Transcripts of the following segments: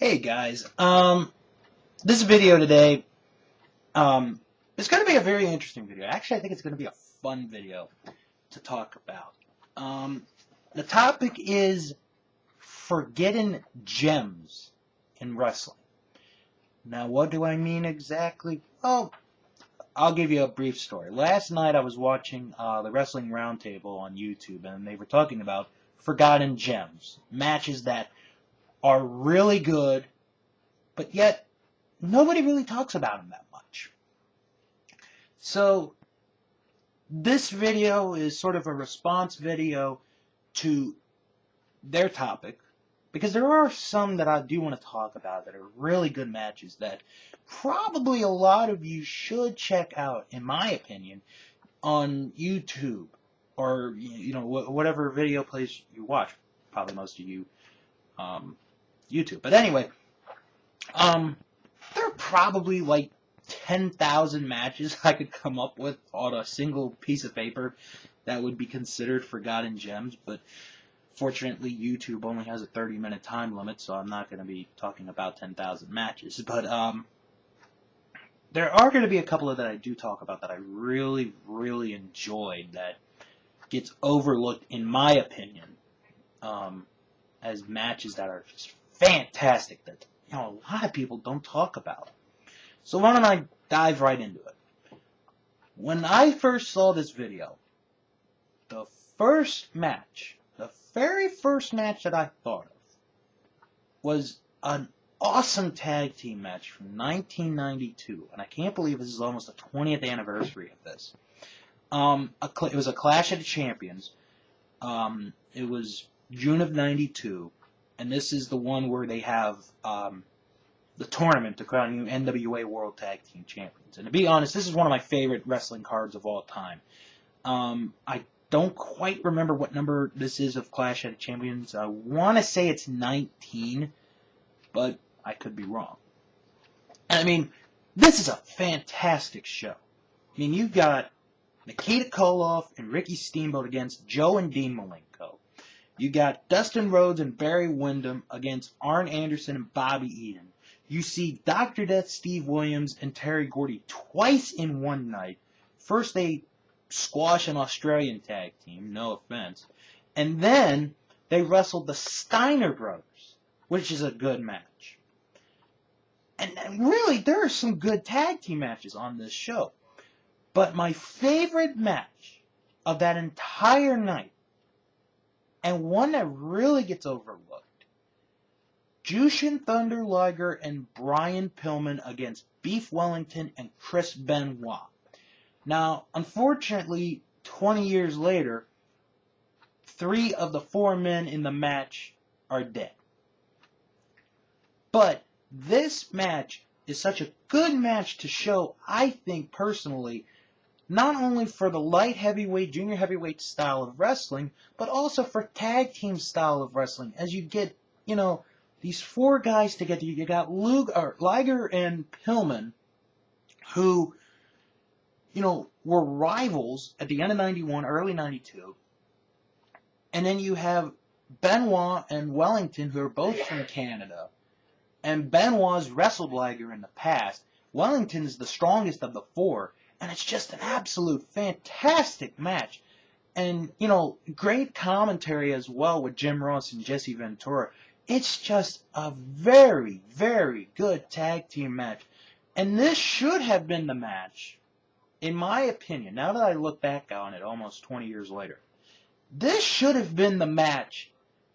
Hey guys, this video today, is going to be a very interesting video. Actually, I think it's going to be a fun video to talk about. The topic is forgotten gems in wrestling. Now, what do I mean exactly? Well, I'll give you a brief story. Last night I was watching the Wrestling Roundtable on YouTube, and they were talking about forgotten gems, matches that are really good, but yet nobody really talks about them that much. So this video is sort of a response video to their topic, because there are some that I do want to talk about that are really good matches that probably a lot of you should check out, in my opinion, on YouTube or whatever video place you watch. Probably most of you YouTube. But anyway, there are probably like 10,000 matches I could come up with on a single piece of paper that would be considered forgotten gems, but fortunately YouTube only has a 30-minute time limit, so I'm not going to be talking about 10,000 matches. But there are going to be a couple of that I do talk about that I really, really enjoyed that gets overlooked, in my opinion, as matches that are just fantastic that a lot of people don't talk about. So why don't I dive right into it? When I first saw this video, the very first match that I thought of was an awesome tag team match from 1992, and I can't believe this is almost the 20th anniversary of this. It was a Clash of the Champions. It was June of '92, and this is the one where they have the tournament to crown you NWA World Tag Team Champions. And to be honest, this is one of my favorite wrestling cards of all time. I don't quite remember what number this is of Clash of the Champions. I want to say it's 19, but I could be wrong. And I mean, this is a fantastic show. I mean, you've got Nikita Koloff and Ricky Steamboat against Joe and Dean Malenko. You got Dustin Rhodes and Barry Windham against Arn Anderson and Bobby Eaton. You see Dr. Death, Steve Williams, and Terry Gordy twice in one night. First they squash an Australian tag team, no offense, and then they wrestled the Steiner Brothers, which is a good match. And really, there are some good tag team matches on this show. But my favorite match of that entire night, and one that really gets overlooked, Jushin Thunder Liger and Brian Pillman against Beef Wellington and Chris Benoit. Now, unfortunately, 20 years later, 3 of the 4 men in the match are dead. But this match is such a good match to show, I think personally, not only for the light heavyweight, junior heavyweight style of wrestling, but also for tag team style of wrestling. As you get, these 4 guys together, you got Liger and Pillman, who, were rivals at the end of 91, early 92. And then you have Benoit and Wellington, who are both from Canada. And Benoit's wrestled Liger in the past. Wellington is the strongest of the 4. And it's just an absolute fantastic match. And, great commentary as well with Jim Ross and Jesse Ventura. It's just a very, very good tag team match. And this should have been the match, in my opinion, now that I look back on it almost 20 years later. This should have been the match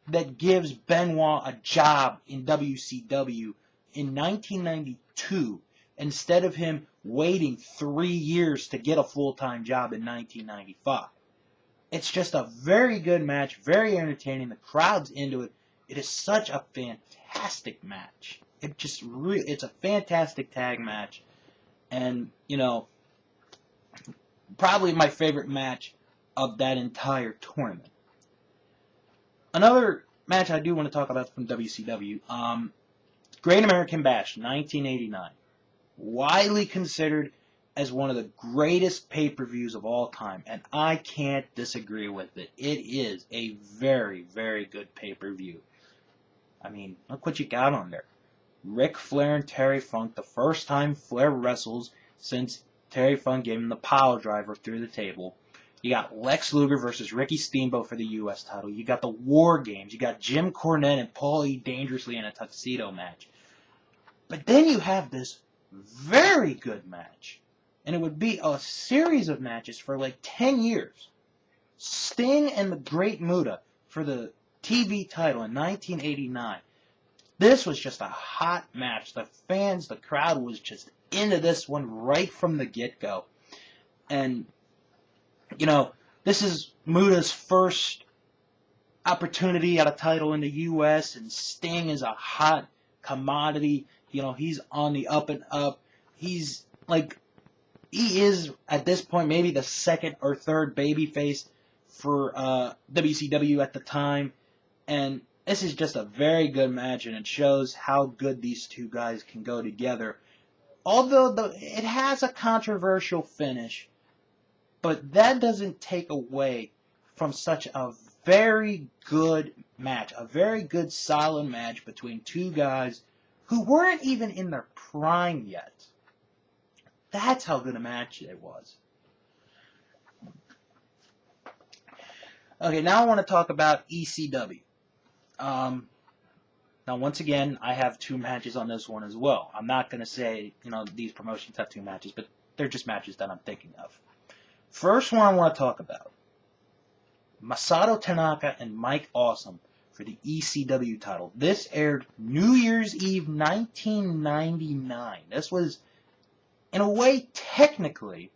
that gives Benoit a job in WCW in 1992, instead of him waiting 3 years to get a full-time job in 1995. It's just a very good match, very entertaining. The crowd's into it. It is such a fantastic match. It's a fantastic tag match. And, probably my favorite match of that entire tournament. Another match I do want to talk about from WCW, Great American Bash, 1989. Widely considered as one of the greatest pay-per-views of all time, and I can't disagree with it. It is a very, very good pay-per-view. I mean, look what you got on there. Ric Flair and Terry Funk, the first time Flair wrestles since Terry Funk gave him the pile driver through the table. You got Lex Luger versus Ricky Steamboat for the U.S. title. You got the War Games. You got Jim Cornette and Paul E. Dangerously in a tuxedo match. But then you have this very good match. And it would be a series of matches for like 10 years. Sting and the Great Muta for the TV title in 1989. This was just a hot match. The fans, the crowd was just into this one right from the get-go. And, you know, this is Muta's first opportunity at a title in the U.S., and Sting is a hot commodity. You know, he's on the up and up. He's, like, he is, at this point, maybe the second or third babyface for WCW at the time. And this is just a very good match, and it shows how good these two guys can go together. Although it has a controversial finish, but that doesn't take away from such a very good match, a very good, solid match between two guys who weren't even in their prime yet. That's how good a match it was. Okay, now I want to talk about ECW. Now, once again, I have two matches on this one as well. I'm not going to say, you know, these promotions have two matches, but they're just matches that I'm thinking of. First one I want to talk about, Masato Tanaka and Mike Awesome for the ECW title. This aired New Year's Eve 1999. This was, in a way, technically,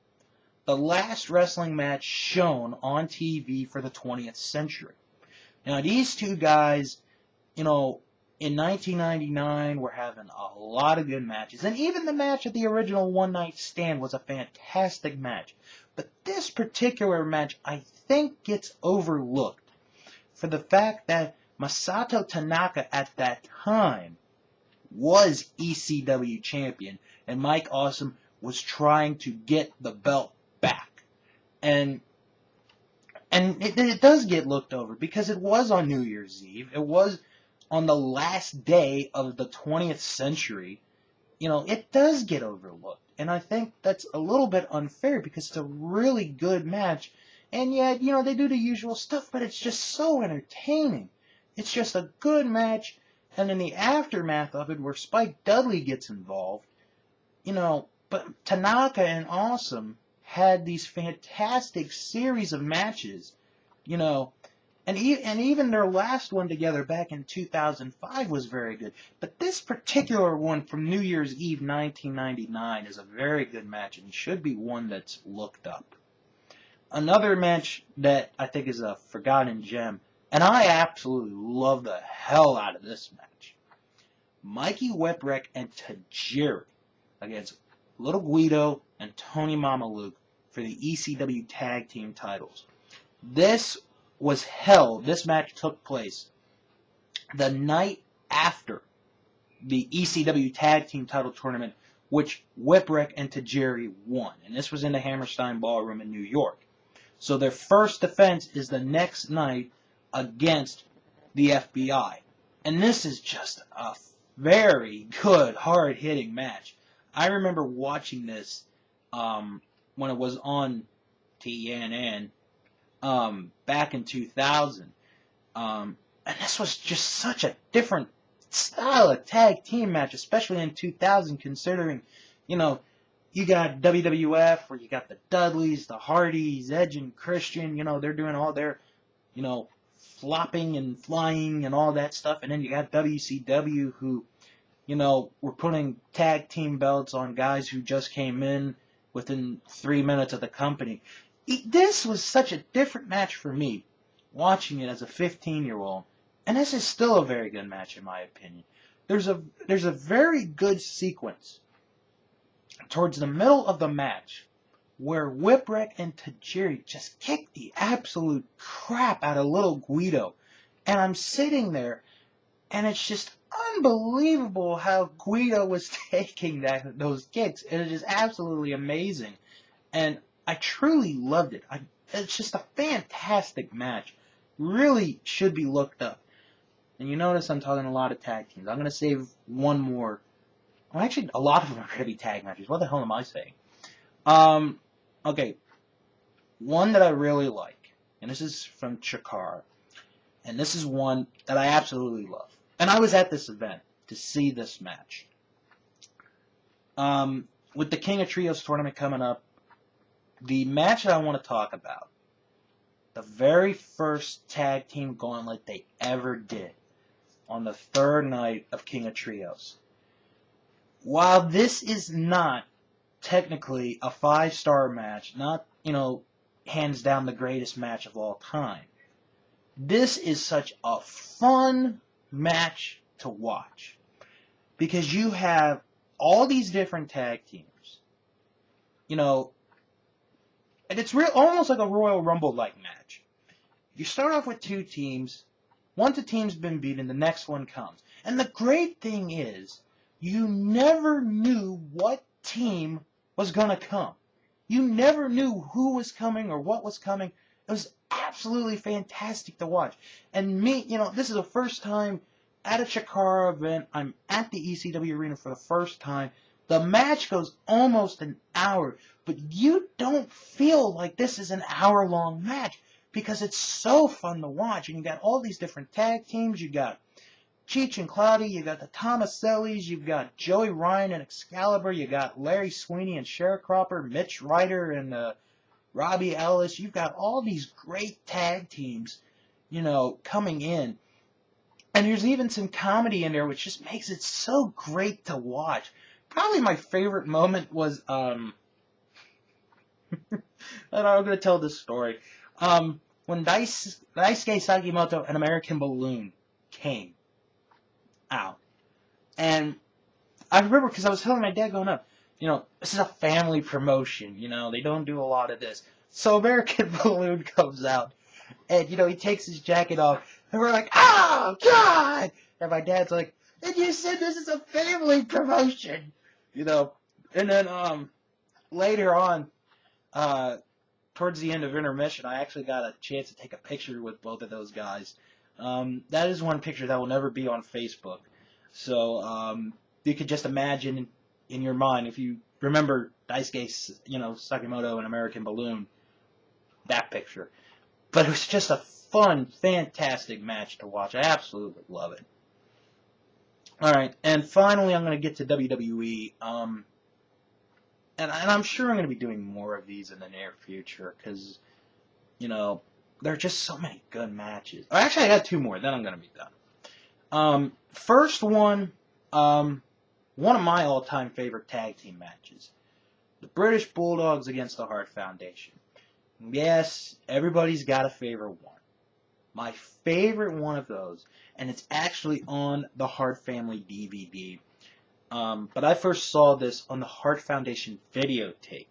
the last wrestling match shown on TV for the 20th century. Now, these two guys, you know, in 1999 were having a lot of good matches. And even the match at the original One Night Stand was a fantastic match. But this particular match, I think, gets overlooked for the fact that Masato Tanaka at that time was ECW champion, and Mike Awesome was trying to get the belt back. And it does get looked over because it was on New Year's Eve. It was on the last day of the 20th century. You know, it does get overlooked. And I think that's a little bit unfair because it's a really good match. And yet, you know, they do the usual stuff, but it's just so entertaining. It's just a good match. And in the aftermath of it, where Spike Dudley gets involved, you know, but Tanaka and Awesome had these fantastic series of matches, you know, and even their last one together back in 2005 was very good. But this particular one from New Year's Eve 1999 is a very good match and should be one that's looked up. Another match that I think is a forgotten gem, and I absolutely love the hell out of this match. Mikey Whipwreck and Tajiri against Little Guido and Tony Mamaluke for the ECW Tag Team titles. This match took place the night after the ECW Tag Team title tournament, which Whipwreck and Tajiri won. And this was in the Hammerstein Ballroom in New York. So their first defense is the next night against the FBI. And this is just a very good, hard-hitting match. I remember watching this when it was on TNN back in 2000. And this was just such a different style of tag team match, especially in 2000, considering, you know, you got WWF, where you got the Dudleys, the Hardys, Edge and Christian, you know, they're doing all their, you know, flopping and flying and all that stuff. And then you got WCW, who, you know, were putting tag team belts on guys who just came in within 3 minutes of the company. This was such a different match for me, watching it as a 15-year-old. And this is still a very good match, in my opinion. There's a very good sequence towards the middle of the match where Whipwreck and Tajiri just kicked the absolute crap out of Little Guido. And I'm sitting there, and it's just unbelievable how Guido was taking those kicks. And it is absolutely amazing. And I truly loved it. It's just a fantastic match. Really should be looked up. And you notice I'm talking a lot of tag teams. I'm going to save one more. Well, actually, a lot of them are going to be tag matches. What the hell am I saying? Okay. One that I really like, and this is from Chikara, and this is one that I absolutely love. And I was at this event to see this match. With the King of Trios tournament coming up, the match that I want to talk about, the very first tag team gauntlet they ever did on the third night of King of Trios. While this is not technically a 5-star match, not, hands down the greatest match of all time, this is such a fun match to watch. Because you have all these different tag teams, and it's almost like a Royal Rumble-like match. You start off with 2 teams. Once a team's been beaten, the next one comes. And the great thing is, you never knew what team was going to come. You never knew who was coming or what was coming. It was absolutely fantastic to watch. And me, this is the first time at a Chikara event. I'm at the ECW arena for the first time. The match goes almost an hour, but you don't feel like this is an hour-long match because it's so fun to watch. And you got all these different tag teams. You got Cheech and Cloudy. You got the Tomasellis. You've got Joey Ryan and Excalibur. You got Larry Sweeney and Sharecropper, Mitch Ryder and Robbie Ellis. You've got all these great tag teams, coming in. And there's even some comedy in there, which just makes it so great to watch. Probably my favorite moment was, and I'm going to tell this story. When Daisuke Sakimoto and American Balloon came out. And I remember, because I was telling my dad growing up, this is a family promotion, they don't do a lot of this. So American Balloon comes out, and, he takes his jacket off, and we're like, oh, God! And my dad's like, and you said this is a family promotion, And then, later on, towards the end of intermission, I actually got a chance to take a picture with both of those guys. That is one picture that will never be on Facebook. So, you could just imagine in your mind, if you remember Daisuke, Sakimoto and American Balloon, that picture. But it was just a fun, fantastic match to watch. I absolutely love it. Alright, and finally I'm going to get to WWE. And I'm sure I'm going to be doing more of these in the near future, because, there are just so many good matches. Actually, I got 2 more, then I'm going to be done. First one, one of my all-time favorite tag team matches. The British Bulldogs against the Hart Foundation. Yes, everybody's got a favorite one. My favorite one of those, and it's actually on the Hart Family DVD, but I first saw this on the Hart Foundation videotape.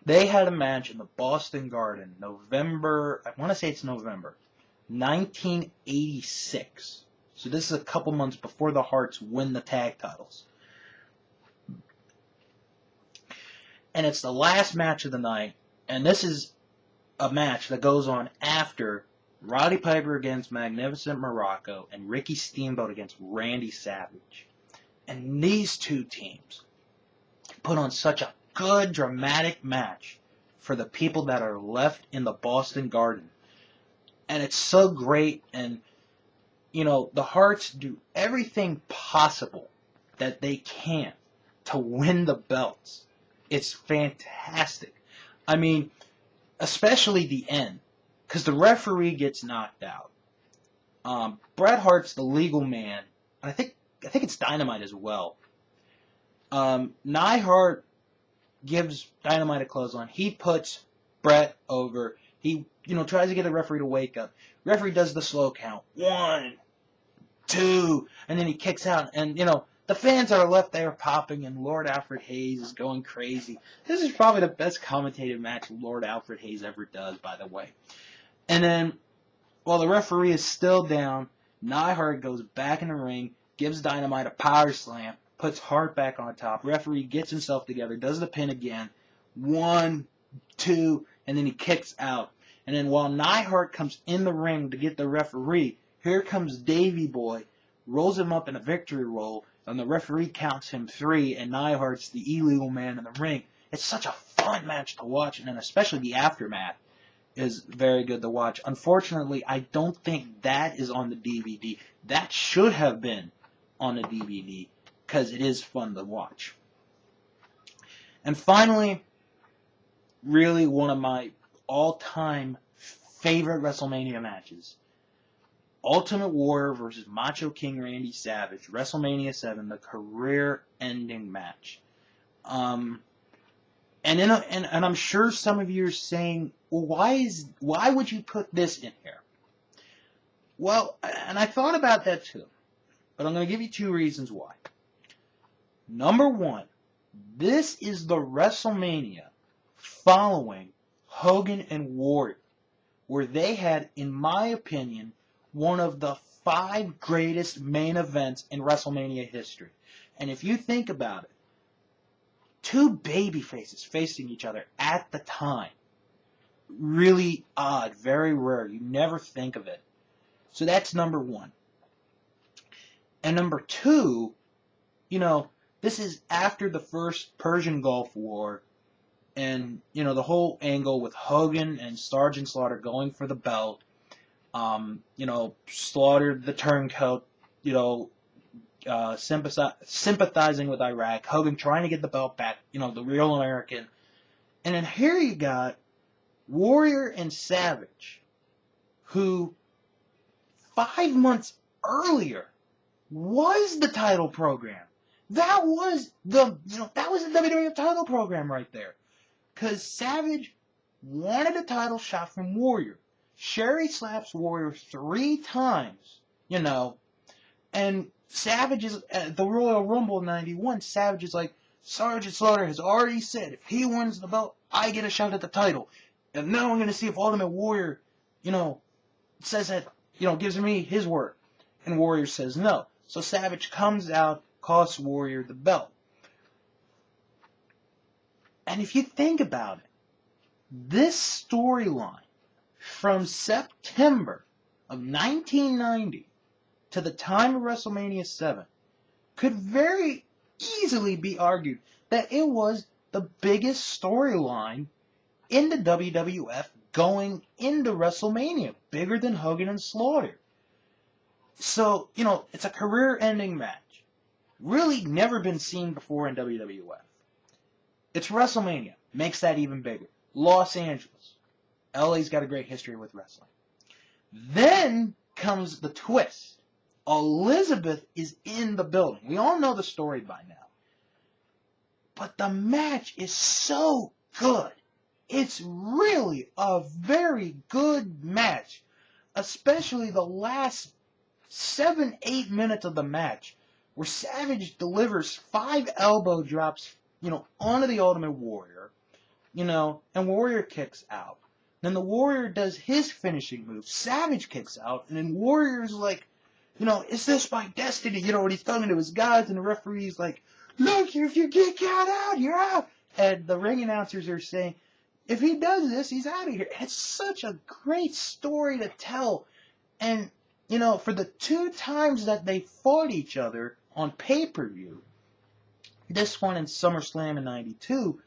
They had a match in the Boston Garden, November, I want to say it's November, 1986. So this is a couple months before the Harts win the tag titles. And it's the last match of the night, and this is a match that goes on after Roddy Piper against Magnificent Morocco and Ricky Steamboat against Randy Savage. And these 2 teams put on such a good, dramatic match for the people that are left in the Boston Garden. And it's so great, and, the Harts do everything possible that they can to win the belts. It's fantastic. I mean, especially the end, because the referee gets knocked out. Bret Hart's the legal man, and I think it's Dynamite as well. Neidhart gives Dynamite a clothesline. He puts Bret over. He, tries to get the referee to wake up. Referee does the slow count. 1, 2, and then he kicks out. And, the fans are left there popping, and Lord Alfred Hayes is going crazy. This is probably the best commentated match Lord Alfred Hayes ever does, by the way. And then, while the referee is still down, Neidhart goes back in the ring, gives Dynamite a power slam, puts Hart back on top. Referee gets himself together, does the pin again. 1, 2, and then he kicks out. And then while Neidhart comes in the ring to get the referee, Here comes Davey Boy, rolls him up in a victory roll, and the referee counts him 3, and Neidhart's the illegal man in the ring. It's such a fun match to watch, and then especially the aftermath is very good to watch. Unfortunately, I don't think that is on the DVD. That should have been on the DVD, because it is fun to watch. And finally, really one of my all-time favorite WrestleMania matches. Ultimate Warrior versus Macho King Randy Savage, WrestleMania 7, the career-ending match. And I'm sure some of you are saying, well, why would you put this in here? Well, and I thought about that too, but I'm going to give you 2 reasons why. Number 1, this is the WrestleMania following Hogan and Warrior, where they had, in my opinion, one of the 5 greatest main events in WrestleMania history. And if you think about it, 2 baby faces facing each other at the time. Really odd, very rare. You never think of it. So that's number 1. And number 2, this is after the first Persian Gulf War, and, the whole angle with Hogan and Sergeant Slaughter going for the belt. Slaughter the turncoat, sympathizing with Iraq. Hogan trying to get the belt back, the real American. And then here you got Warrior and Savage, who 5 months earlier was the title program. That was the WWE title program right there. Because Savage wanted a title shot from Warrior. Sherry slaps Warrior 3 times, and Savage is, at the Royal Rumble in 91, Savage is like, Sergeant Slaughter has already said, if he wins the belt, I get a shot at the title. And now I'm going to see if Ultimate Warrior, says that, gives me his word. And Warrior says no. So Savage comes out, costs Warrior the belt. And if you think about it, this storyline from September of 1990 to the time of WrestleMania 7 could very easily be argued that it was the biggest storyline in the WWF going into WrestleMania, bigger than Hogan and Slaughter. So, it's a career-ending match. Really never been seen before in WWF. It's WrestleMania. Makes that even bigger. Los Angeles. LA's got a great history with wrestling. Then comes the twist. Elizabeth is in the building. We all know the story by now. But the match is so good. It's really a very good match. Especially the last 7-8 minutes of the match, where Savage delivers 5 elbow drops, onto the Ultimate Warrior, and Warrior kicks out. Then the Warrior does his finishing move. Savage kicks out, and then Warrior's like, is this my destiny? And he's talking to his guys, and the referee's like, look, if you get count out, you're out. And the ring announcers are saying, if he does this, he's out of here. It's such a great story to tell. And, for the 2 times that they fought each other on pay-per-view, this one in SummerSlam in 92,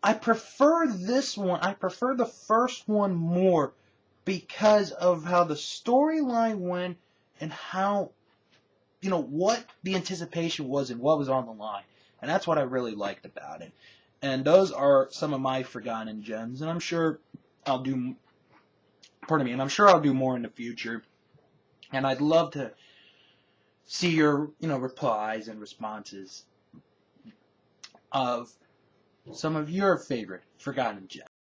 I prefer this one. I prefer the first one more because of how the storyline went and how, what the anticipation was and what was on the line. And that's what I really liked about it. And those are some of my forgotten gems. And I'm sure I'll do, I'm sure I'll do more in the future. And I'd love to see your, replies and responses of some of your favorite forgotten gems.